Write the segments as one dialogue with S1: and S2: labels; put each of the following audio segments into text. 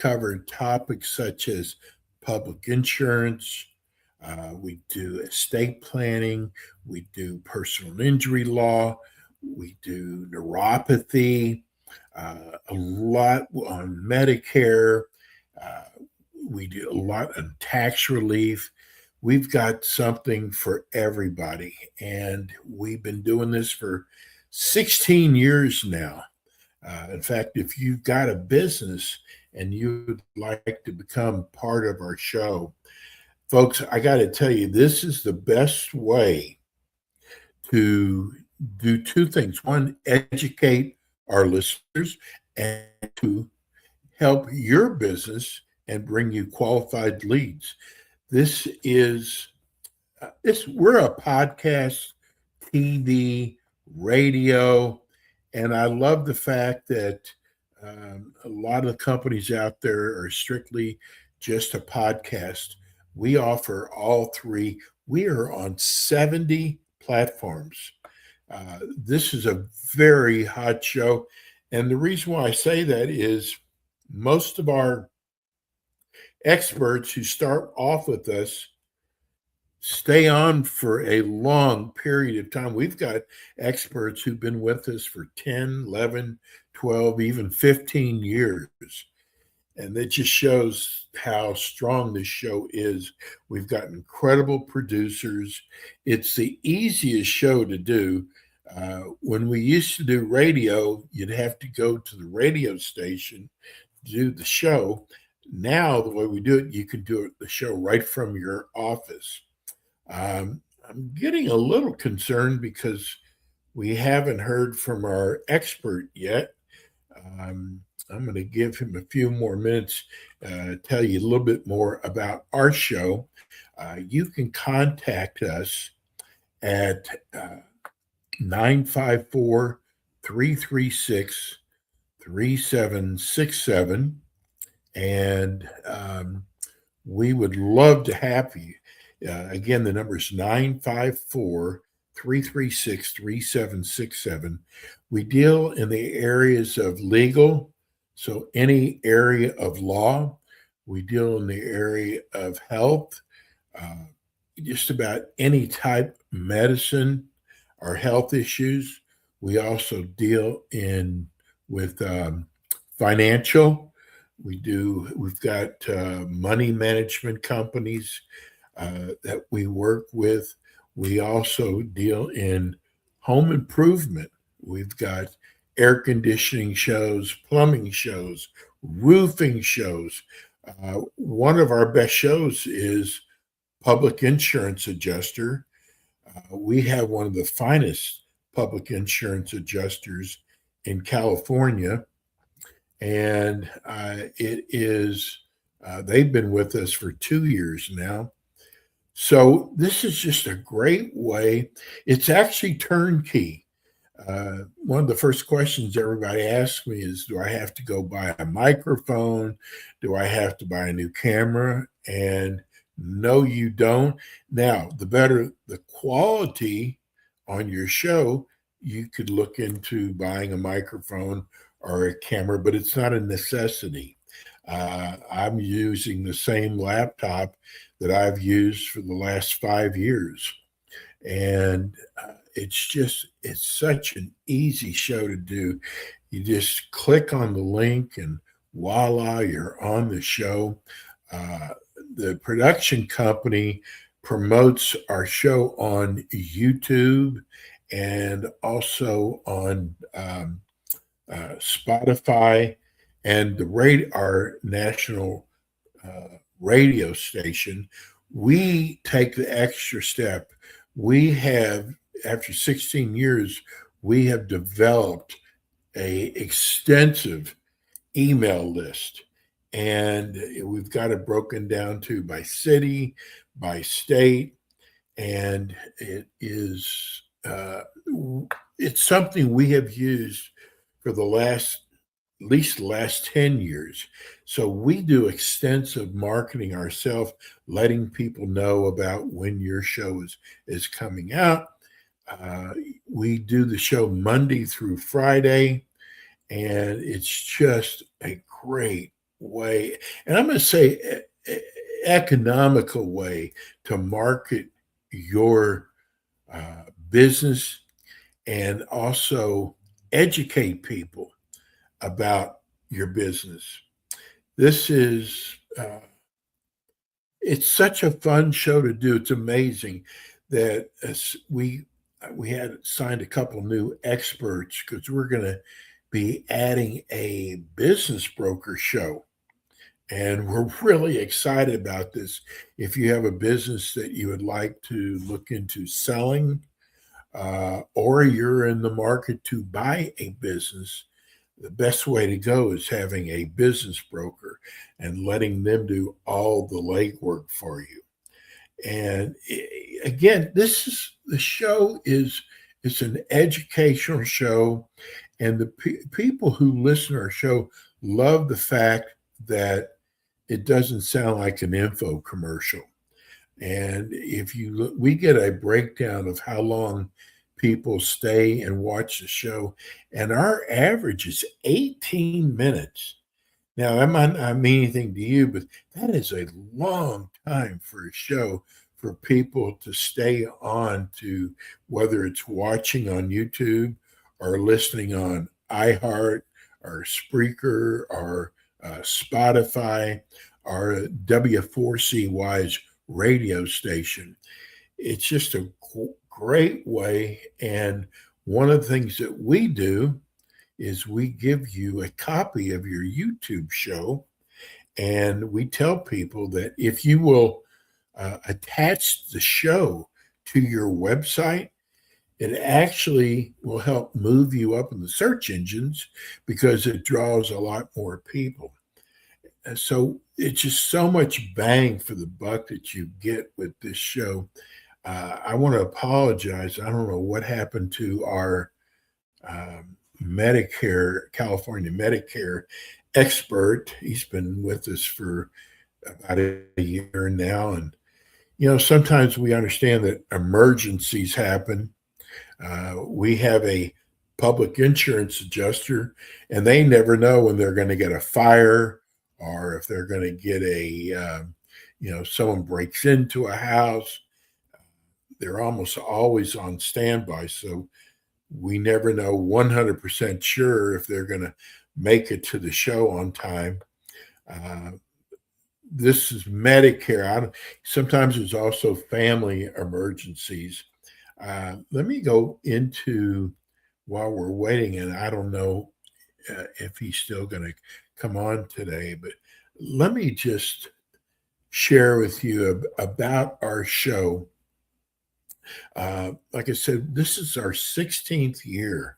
S1: cover topics such as public insurance. We do estate planning. We do personal injury law. We do neuropathy. A lot on Medicare. Uh, we do a lot on tax relief. We've got something for everybody. And we've been doing this for 16 years now. In fact, if you've got a business and you would like to become part of our show, folks, I got to tell you, this is the best way to do two things. One, educate our listeners and to help your business and bring you qualified leads. This is we're a podcast, TV, radio, and I love the fact that a lot of companies out there are strictly just a podcast. We offer all three. We are on 70 platforms. This is a very hot show. And the reason why I say that is most of our experts who start off with us stay on for a long period of time. We've got experts who've been with us for 10, 11, 12, even 15 years. And that just shows how strong this show is. We've got incredible producers. It's the easiest show to do. When we used to do radio, you'd have to go to the radio station to do the show. Now, the way we do it, you can do the show right from your office. I'm getting a little concerned because we haven't heard from our expert yet. I'm going to give him a few more minutes, tell you a little bit more about our show. You can contact us at 954 336 3767. And we would love to have you. Again, the number is 954 336 3767. We deal in the areas of legal, so any area of law. We deal in the area of health, uh, just about any type of medicine or health issues. We also deal in with financial. We've got money management companies that we work with. We also deal in home improvement. We've got air conditioning shows, plumbing shows, roofing shows. One of our best shows is Public Insurance Adjuster. We have one of the finest public insurance adjusters in California. And they've been with us for 2 years now. So this is just a great way. It's actually turnkey. One of the first questions everybody asks me is, do I have to go buy a microphone? Do I have to buy a new camera? And no, you don't. Now, the better the quality on your show, you could look into buying a microphone or a camera, but it's not a necessity. I'm using the same laptop that I've used for the last 5 years. And it's such an easy show to do. You just click on the link and voila, you're on the show. Uh, the production company promotes our show on YouTube and also on Spotify and our national radio station. We take the extra step. We have, after 16 years, we have developed a extensive email list, and we've got it broken down to by city, by state, and it's something we have used for at least the last 10 years. So we do extensive marketing ourselves, letting people know about when your show is coming out. We do the show Monday through Friday, and it's just a great way, and I'm going to say economical way to market your business and also educate people about your business. This is it's such a fun show to do. It's amazing that we had signed a couple new experts because we're going to be adding a business broker show. And we're really excited about this. If you have a business that you would like to look into selling, or you're in the market to buy a business, the best way to go is having a business broker and letting them do all the legwork for you. And again, this is the show is it's an educational show, and the people who listen to our show love the fact that it doesn't sound like an info commercial. And if you look, we get a breakdown of how long people stay and watch the show, and our average is 18 minutes. Now, that might not mean anything to you, but that is a long time for a show for people to stay on to, whether it's watching on YouTube or listening on iHeart or Spreaker or Spotify or W4CY's radio station. It's just a great way. And one of the things that we do is we give you a copy of your YouTube show. And we tell people that if you will attach the show to your website, it actually will help move you up in the search engines because it draws a lot more people. And so it's just so much bang for the buck that you get with this show. I want to apologize. I don't know what happened to our California Medicare expert. He's been with us for about a year now. And, sometimes we understand that emergencies happen. We have a public insurance adjuster, and they never know when they're going to get a fire or if they're going to get someone breaks into a house. They're almost always on standby. So we never know 100% sure if they're going to make it to the show on time. This is Medicare. Sometimes there's also family emergencies. Let me go into, while we're waiting, and I don't know if he's still going to come on today, but let me just share with you about our show. Like I said, this is our 16th year,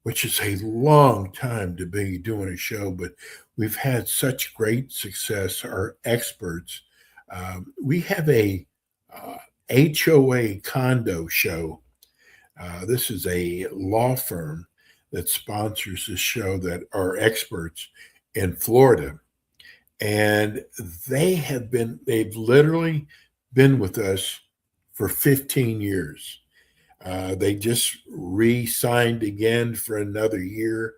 S1: which is a long time to be doing a show, but we've had such great success. Our experts, we have a HOA condo show. This is a law firm that sponsors this show that are experts in Florida. And they've literally been with us for 15 years. They just re-signed again for another year.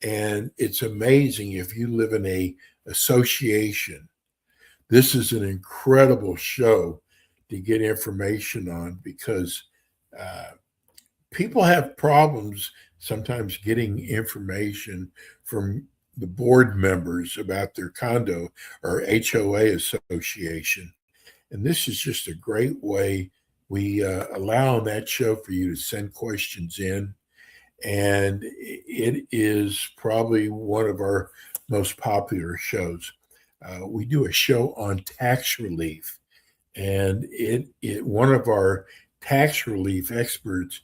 S1: And it's amazing if you live in a association. This is an incredible show to get information on because people have problems sometimes getting information from the board members about their condo or HOA association. And this is just a great way. We allow on that show for you to send questions in. And it is probably one of our most popular shows. We do a show on tax relief. And one of our tax relief experts,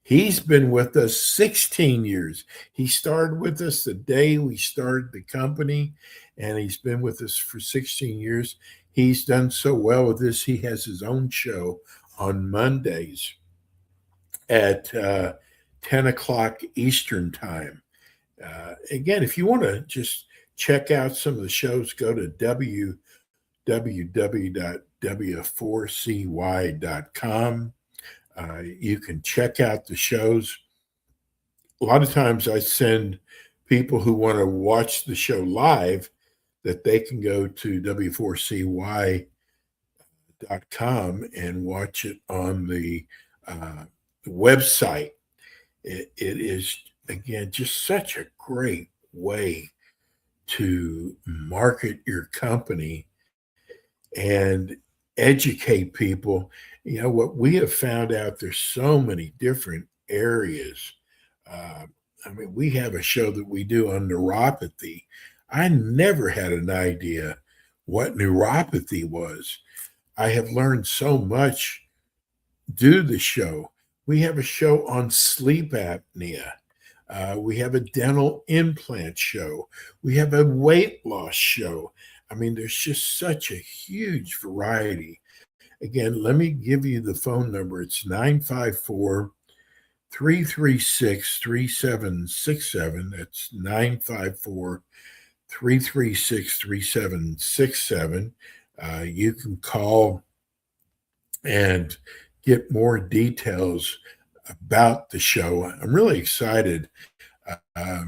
S1: he's been with us 16 years. He started with us the day we started the company, and he's been with us for 16 years. He's done so well with this. He has his own show on Mondays at 10 o'clock Eastern time. Again, if you want to just check out some of the shows, go to www.w4cy.com. You can check out the shows. A lot of times I send people who want to watch the show live, that they can go to w4cy.com and watch it on the website. It is, again, just such a great way to market your company and educate people. You know, what we have found out, there's so many different areas. Uh, I mean, we have a show that we do on neuropathy. I never had an idea what neuropathy was. I have learned so much due to the show. We have a show on sleep apnea. We have a dental implant show. We have a weight loss show. I mean, there's just such a huge variety. Again, let me give you the phone number. It's 954 336 3767. That's 954 336 3767. You can call and get more details about the show. I'm really excited. I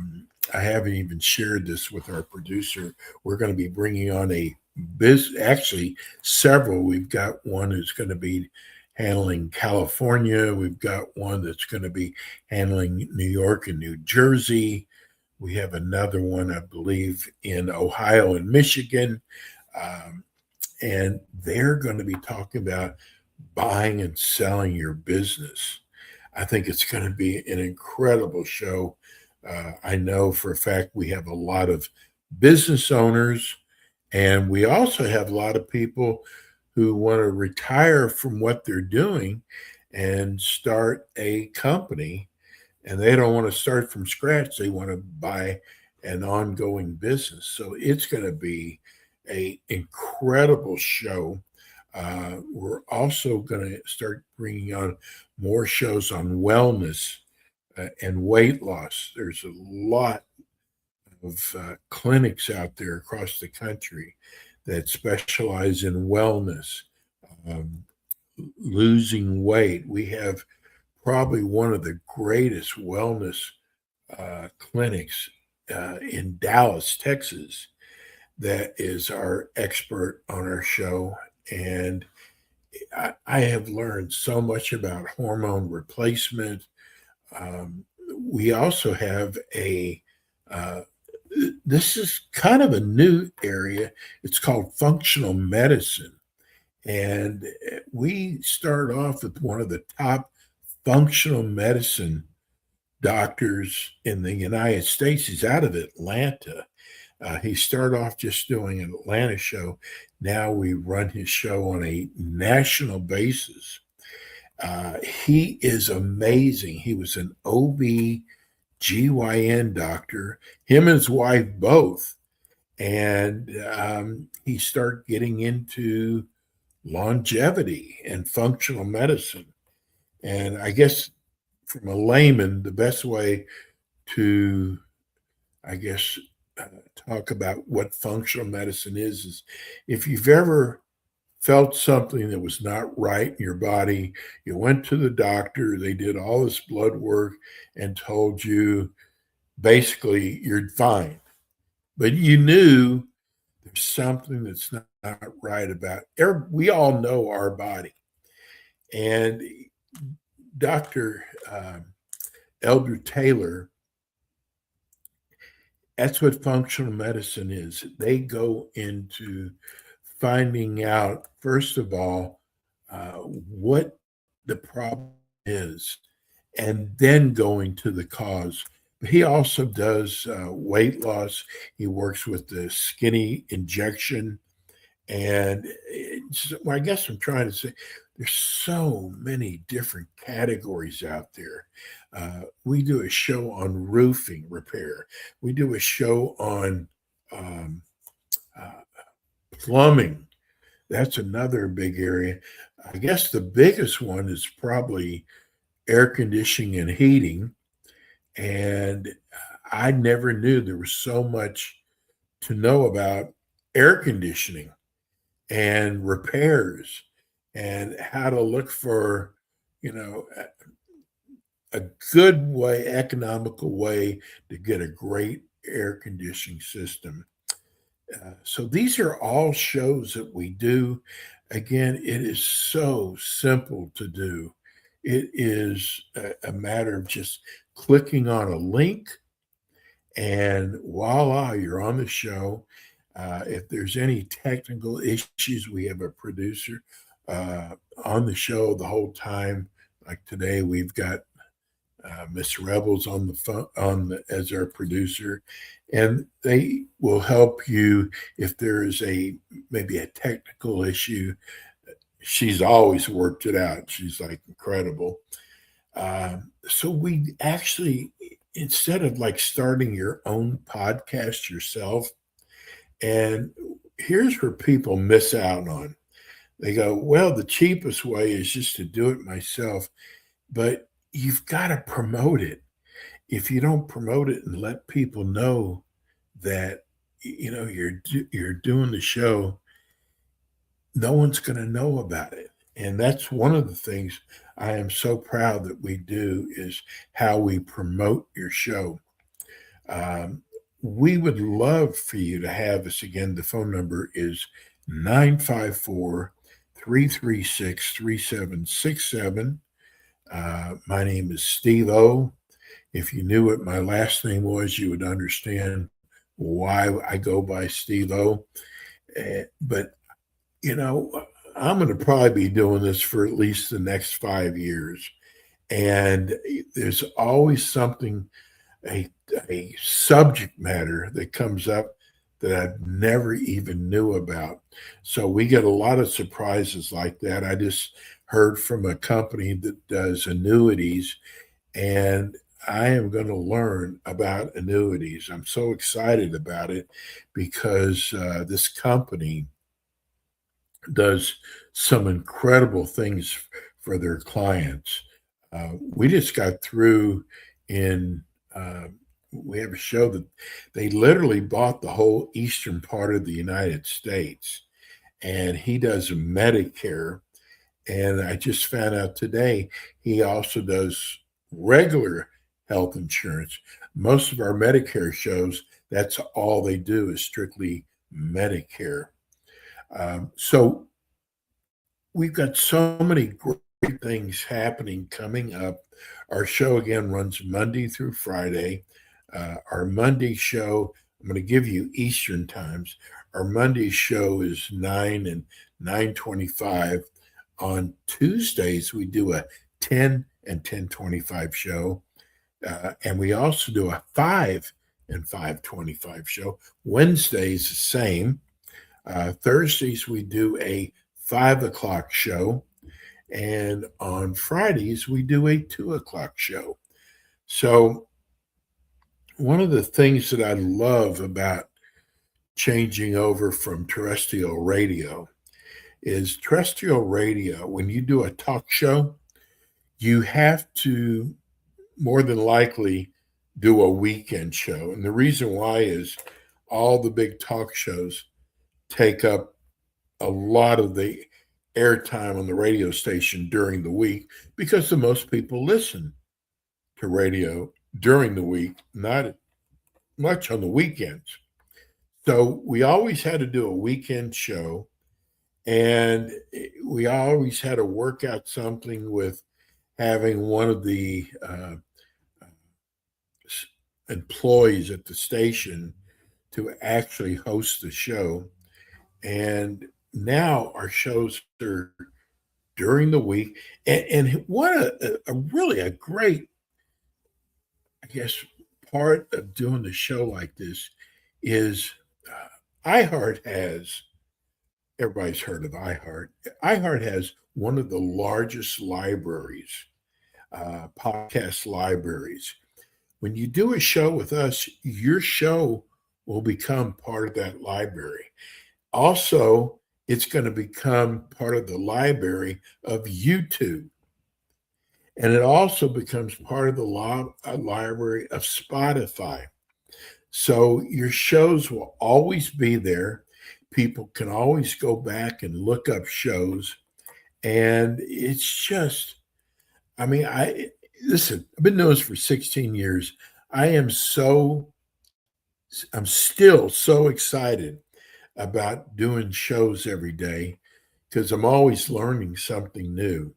S1: haven't even shared this with our producer. We're going to be bringing on actually several. We've got one who's going to be handling California. We've got one that's going to be handling New York and New Jersey. We have another one, I believe, in Ohio and Michigan. And they're going to be talking about buying and selling your business. I think it's going to be an incredible show. I know for a fact we have a lot of business owners, and we also have a lot of people who want to retire from what they're doing and start a company. And they don't want to start from scratch. They want to buy an ongoing business. So it's going to be an incredible show. We're also going to start bringing on more shows on wellness and weight loss. There's a lot of clinics out there across the country that specialize in wellness, um, losing weight. We have probably one of the greatest wellness clinics in Dallas, Texas, that is our expert on our show. And I have learned so much about hormone replacement. We also have uh, this is kind of a new area. It's called functional medicine. And we start off with one of the top functional medicine doctors in the United States. He's out of Atlanta. He started off just doing an Atlanta show. Now we run his show on a national basis. He is amazing. He was an OB/GYN doctor, him and his wife both. And he started getting into longevity and functional medicine. And I guess from a layman, the best way to, I guess, talk about what functional medicine is if you've ever felt something that was not right in your body, you went to the doctor, they did all this blood work and told you basically you're fine. But you knew there's something that's not right about it. We all know our body. And Dr. Elder Taylor, that's what functional medicine is. They go into finding out, first of all, what the problem is, and then going to the cause. But he also does weight loss. He works with the skinny injection. And well, I guess I'm trying to say there's so many different categories out there. We do a show on roofing repair. We do a show on um, uh, plumbing. That's another big area. I guess the biggest one is probably air conditioning and heating. And I never knew there was so much to know about air conditioning and repairs and how to look for, you know, a good way, economical way to get a great air conditioning system. So these are all shows that we do. Again, it is so simple to do. It is a matter of just clicking on a link, and voila, you're on the show. If there's any technical issues, we have a producer on the show the whole time. Like today, we've got Miss Rebels on the phone as our producer, and they will help you if there is a maybe a technical issue. She's always worked it out. She's like incredible. So we actually, instead of like starting your own podcast yourself, and here's where people miss out on. They go, well, the cheapest way is just to do it myself, but you've got to promote it. If you don't promote it and let people know that you're doing the show, no one's going to know about it. And that's one of the things I am so proud that we do is how we promote your show. Um, we would love for you to have us again. The phone number is 954-336-3767. My name is Steve O. If you knew what my last name was, you would understand why I go by Steve O. But, you know, I'm going to probably be doing this for at least the next 5 years. And there's always something, a, a subject matter that comes up that I've never even knew about. So we get a lot of surprises like that. I just heard from a company that does annuities, and I am going to learn about annuities. I'm so excited about it because this company does some incredible things for their clients. We just got through in, we have a show that they literally bought the whole eastern part of the United States, and he does Medicare. And I just found out today he also does regular health insurance. Most of our Medicare shows, that's all they do is strictly Medicare. So we've got so many great things happening coming up. Our show again runs Monday through Friday. Our Monday show, I'm going to give you Eastern times. Our Monday show is 9 and 9:25. On Tuesdays, we do a 10 and 10:25 show. And we also do a 5 and 5:25 show. Wednesdays, the same. Thursdays, we do a 5 o'clock show. And on Fridays, we do a 2 o'clock show. So, one of the things that I love about changing over from terrestrial radio is terrestrial radio, when you do a talk show, you have to more than likely do a weekend show. And the reason why is all the big talk shows take up a lot of the airtime on the radio station during the week because the most people listen to radio during the week, not much on the weekends. So we always had to do a weekend show, and we always had to work out something with having one of the employees at the station to actually host the show. And now our shows are during the week. And what a really a great, I guess, part of doing the show like this is iHeart has, everybody's heard of iHeart. iHeart has one of the largest libraries, podcast libraries. When you do a show with us, your show will become part of that library. Also, it's going to become part of the library of YouTube. And it also becomes part of the library of Spotify. So your shows will always be there. People can always go back and look up shows. And it's just, I mean, listen, I've been doing this for 16 years. I'm still so excited about doing shows every day because I'm always learning something new.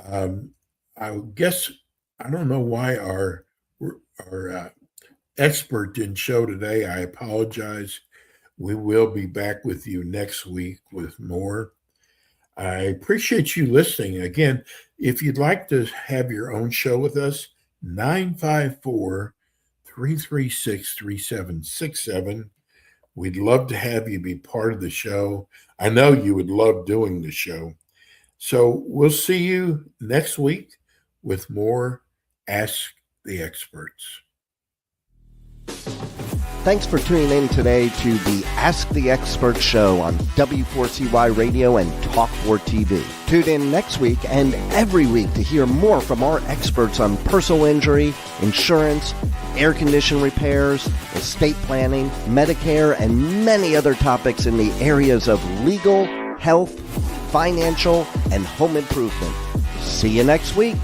S1: Um, I guess I don't know why our expert didn't show today. I apologize. We will be back with you next week with more. I appreciate you listening. Again, if you'd like to have your own show with us, 954-336-3767. We'd love to have you be part of the show. I know you would love doing the show. So we'll see you next week with more Ask the Experts.
S2: Thanks for tuning in today to the Ask the Expert show on W4CY Radio and Talk4 TV. Tune in next week and every week to hear more from our experts on personal injury, insurance, air condition repairs, estate planning, Medicare, and many other topics in the areas of legal, health, financial, and home improvement. See you next week.